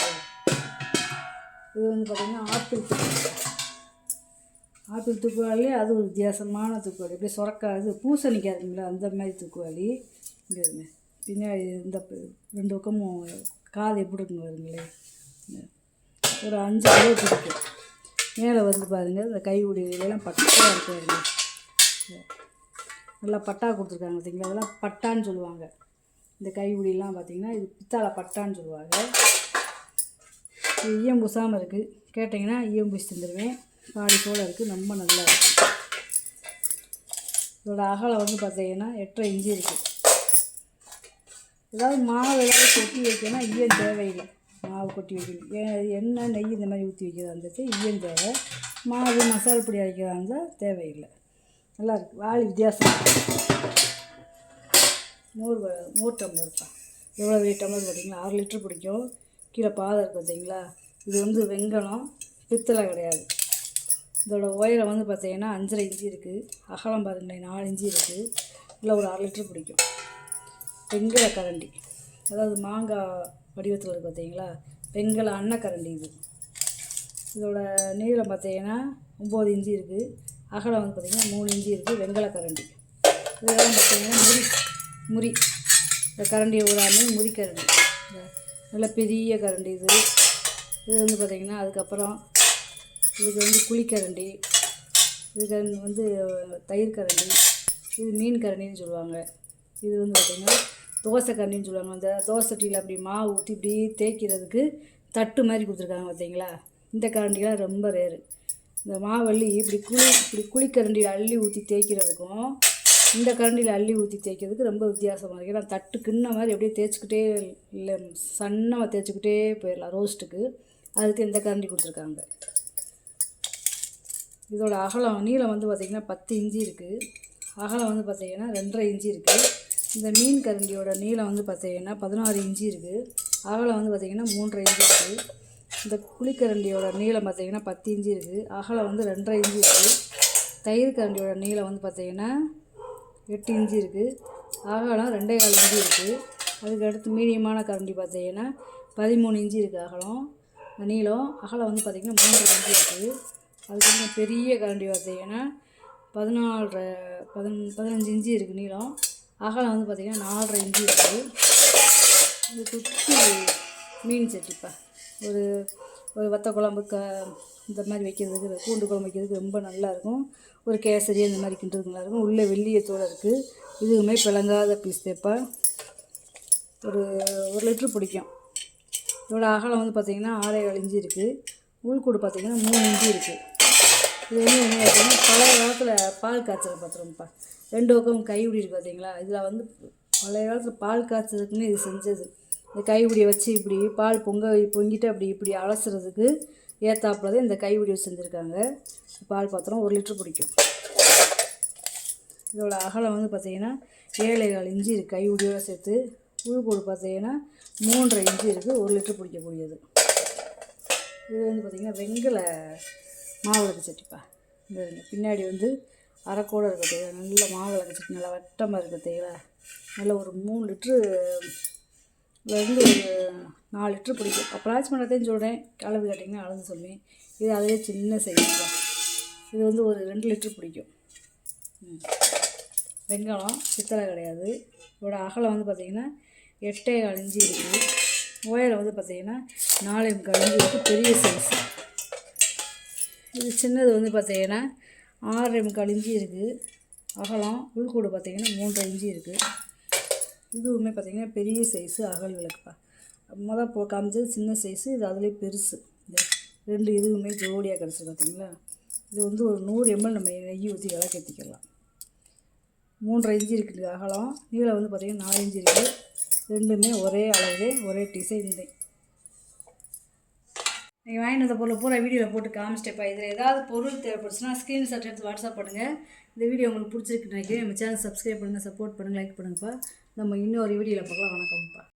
இது வந்து பார்த்திங்கன்னா ஆப்பிள் தூக்குவாளி. அது ஒரு வித்தியாசமான தூக்குவாளி. அப்படியே சுரக்காது பூசணிக்காய் இருக்குங்களா அந்த மாதிரி தூக்குவாளி. இங்கே இருங்க பின்னாடி இந்த 2 பக்கமும் காது எப்படி இருக்குங்க வருங்களே. ஒரு 5 கிலோ பிடிக்கும். மேலே வந்து பாருங்கள் இந்த கைவிடியெல்லாம் பட்டாக இருக்குதுங்க. நல்லா பட்டா கொடுத்துருக்காங்க பார்த்தீங்களா. அதெல்லாம் பட்டான்னு சொல்லுவாங்க. இந்த கைவிடியெல்லாம் பார்த்திங்கன்னா இது பித்தாளை பட்டான்னு சொல்லுவாங்க. இது ஈயம் பூசாமல் இருக்குது. கேட்டிங்கன்னா ஈயம் பூசி தந்துடுவேன். பாடி போல் இருக்குது. ரொம்ப நல்லா இருக்குது. இதோட அகலம் வந்து பார்த்திங்கன்னா 8.5 இன்ச்சு இருக்குது. ஏதாவது மாவு ஏதாவது கொட்டி வைக்கணும் ஈயம் தேவையில்லை. மாவு கொட்டி வைக்கணும் எண்ணெய் நெய் இந்த மாதிரி ஊற்றி வைக்கிறதா இருந்துச்சு ஈயம் தேவை. மாவு மசாலா பொடி அரைக்கிறதா இருந்தால் தேவையில்லை. நல்லா இருக்குது. வாளி வித்தியாசம். மோர் டம்ளர் இருக்கா. எவ்வளோ வெயிட் டம்ளர் பார்த்தீங்களா. 6 லிட்டர் பிடிக்கும். கீழே பாதை இருக்குது பார்த்தீங்களா. இது வந்து வெங்கலம், பித்தளை கிடையாது. இதோட உயரம் வந்து பார்த்திங்கன்னா 5.5 இன்ச்சு இருக்குது. அகலம் பாருங்களேன் 4 இன்ச்சு இருக்குது. இல்லை ஒரு 6 லிட்டர் பிடிக்கும். வெங்கல கரண்டி, அதாவது மாங்காய் வடிவத்தில் இருக்குது பார்த்தீங்களா. வெங்கல அன்னக்கரண்டி இது. இதோட நீளம் பார்த்தீங்கன்னா 9 இன்ச்சு இருக்குது. அகலம் வந்து பார்த்திங்கன்னா 3 இன்ச்சு இருக்குது. வெங்கல கரண்டி. இதெல்லாம் பார்த்திங்கன்னா முறி இந்த கரண்டி ஊராமே முறி கரண்டி. நல்ல பெரிய கரண்டி இது. இது வந்து பார்த்திங்கன்னா அதுக்கப்புறம் இதுக்கு வந்து குழிக்கரண்டி, இதுக்கு வந்து தயிர் கரண்டி, இது மீன் கரண்டின்னு சொல்லுவாங்க. இது வந்து பார்த்திங்கன்னா தோசை கரண்டின்னு சொல்லுவாங்க. அந்த தோசை சட்டியில் அப்படி மாவு ஊற்றி இப்படி தேய்க்கிறதுக்கு தட்டு மாதிரி கொடுத்துருக்காங்க பார்த்தீங்களா. இந்த கரண்டிலாம் ரொம்ப ரேரு. இந்த மாவள்ளி இப்படி குழிக்கரண்டியில் அள்ளி ஊற்றி தேய்க்கிறதுக்கும் இந்த கரண்டியில் அள்ளி ஊற்றி தேய்க்கிறதுக்கு ரொம்ப வித்தியாசமாக இருக்குது. ஏன்னா தட்டு கிண்ண மாதிரி அப்படியே தேய்ச்சிக்கிட்டே இல்லை சன்னமாக தேய்ச்சிக்கிட்டே போயிடலாம் ரோஸ்ட்டுக்கு. அதுக்கு இந்த கரண்டி கொடுத்துருக்காங்க. இதோட அகலம் நீளம் வந்து பார்த்திங்கன்னா 10 இன்ச்சு இருக்குது. அகலம் வந்து பார்த்திங்கன்னா 2.5 இன்ச்சு இருக்குது. இந்த மீன் கரண்டியோட நீளம் வந்து பார்த்திங்கன்னா 16 இன்ச்சு இருக்குது. அகலம் வந்து பார்த்திங்கன்னா 3.5 இன்ச்சு இருக்குது. இந்த குழிக்கரண்டியோட நீளம் பார்த்திங்கன்னா 10 இன்ச்சு இருக்குது. அகலம் வந்து 2.5 இன்ச்சு இருக்குது. தயிர் கரண்டியோட நீளம் வந்து பார்த்திங்கன்னா 8 இன்ச்சு இருக்குது. அகலம் 2.25 இன்ச்சு இருக்குது. அதுக்கடுத்து மீடியமான கரண்டி பார்த்திங்கன்னா 13 இன்ச்சு இருக்குது. அகலம் நீளம். அகலம் வந்து பார்த்திங்கன்னா 3.5 இன்ச்சு இருக்குது. அதுக்கப்புறம் பெரிய கரண்டி பார்த்திங்கன்னா 15 இன்ச்சு இருக்குது நீளம். அகலம் வந்து பார்த்திங்கன்னா 4.5 இன்ச்சு இருக்குது. இது குட்டி மீன் சட்டிப்பா. ஒரு வத்த குழம்பு இந்த மாதிரி வைக்கிறதுக்கு பூண்டு குழம்பு வைக்கிறதுக்கு ரொம்ப நல்லாயிருக்கும். ஒரு கேசரி அந்த மாதிரி கிண்டுறதுக்கு நல்லாயிருக்கும். உள்ளே வெள்ளியத்தோடு இருக்குது. இதுவுமே பிளங்காத பீஸ் தேப்பா. ஒரு 1 லிட்ரு பிடிக்கும். இதோட அகலம் வந்து பார்த்திங்கன்னா 6.25 இன்ச்சு இருக்குது. உள்கூடு பார்த்திங்கன்னா 3 இன்ச்சு இருக்குது. இது வந்து என்ன பார்த்தீங்கன்னா பழைய காலத்தில் பால் காய்ச்சல் பார்த்துருவோம்ப்பா. 2 பக்கம் கைப்பிடி இருக்குது பார்த்தீங்களா. இதில் வந்து பழைய காலத்தில் பால் காய்ச்சதுக்குன்னு இது செஞ்சது. இந்த கைப்பிடியை வச்சு இப்படி பால் பொங்கிட்டு அப்படி இப்படி அலசுறதுக்கு ஏற்றாப்புல தான் இந்த கைப்பிடியை செஞ்சுருக்காங்க. பால் பாத்திரம் 1 லிட்ரு பிடிக்கும். இதோட அகலம் வந்து பார்த்திங்கன்னா 7.25 இன்ச்சு இருக்குது கைப்பிடியோடு சேர்த்து. உள்கூடு பார்த்திங்கன்னா 3.5 இன்ச்சு இருக்குது. 1 லிட்ரு பிடிக்கக்கூடியது. இது வந்து பார்த்திங்கன்னா வெங்கல மாவிளக்கு சட்டிப்பா. இந்த பின்னாடி வந்து அரைக்கூட இருக்க தேவை. நல்ல மாவிளக்கு சட்டி நல்லா வட்டமாக இருக்க தேவை. நல்ல ஒரு 3 லிட்ரு வந்து ஒரு 4 லிட்ரு பிடிக்கும். அப்ராக்ஸ் பண்ணதையும் சொல்கிறேன். அளவு கேட்டிங்கன்னா அளந்து சொல்லுவேன். இது அதே சின்ன சைஸ்ப்பா. இது வந்து ஒரு 2 லிட்ரு பிடிக்கும். வெங்காயம் பித்தளை கிடையாது. இதோட அகலம் வந்து பார்த்திங்கன்னா 8.25 இன்ச்சு இருக்குது. உயரம் வந்து பார்த்திங்கன்னா 4.25 இன்ச்சு இருக்குது. பெரிய சைஸ். இது சின்னது வந்து பார்த்திங்கன்னா 6.25 இன்ச்சு இருக்குது. அகலம் உள்கூடு பார்த்திங்கன்னா 3.5 இன்ச்சு இருக்குது. இதுவுமே பார்த்திங்கன்னா பெரிய சைஸு அகல் விளக்குப்பா. காமிச்சது சின்ன சைஸு. இது அதுலேயே பெருசு. இந்த 2 இதுவுமே ஜோடியாக கிடச்சி பார்த்திங்களா. இது வந்து ஒரு 100 ml நம்ம நெய் ஊற்றி விளக்கேற்றிக்கலாம். 3.5 இன்ச்சு இருக்குது அகலம். நீளம் வந்து பார்த்திங்கன்னா 4 இன்ச்சு இருக்குது. ரெண்டுமே ஒரே அளவு, ஒரே டிசைன் தான். நீங்கள் வாங்கிட்டு வந்த பொருளை பூரா வீடியோவில் போட்டு காமிச்சிட்டேப்பா. இதில் ஏதாவது பொருள் தேவைப்படுச்சுன்னா ஸ்க்ரீன்ஷாட் எடுத்து வாட்ஸ்அப் பண்ணுங்கள். இந்த வீடியோ உங்களுக்கு பிடிச்சிருக்குன்னு நினைக்கிறேன். நம்ம சேனல் சப்ஸ்கிரைப் பண்ணுங்கள், சப்போர்ட் பண்ணுங்கள், லைக் பண்ணுங்கப்பா. நம்ம இன்னொரு வீடியோவில் பார்க்கலாம். வணக்கம்ப்பா.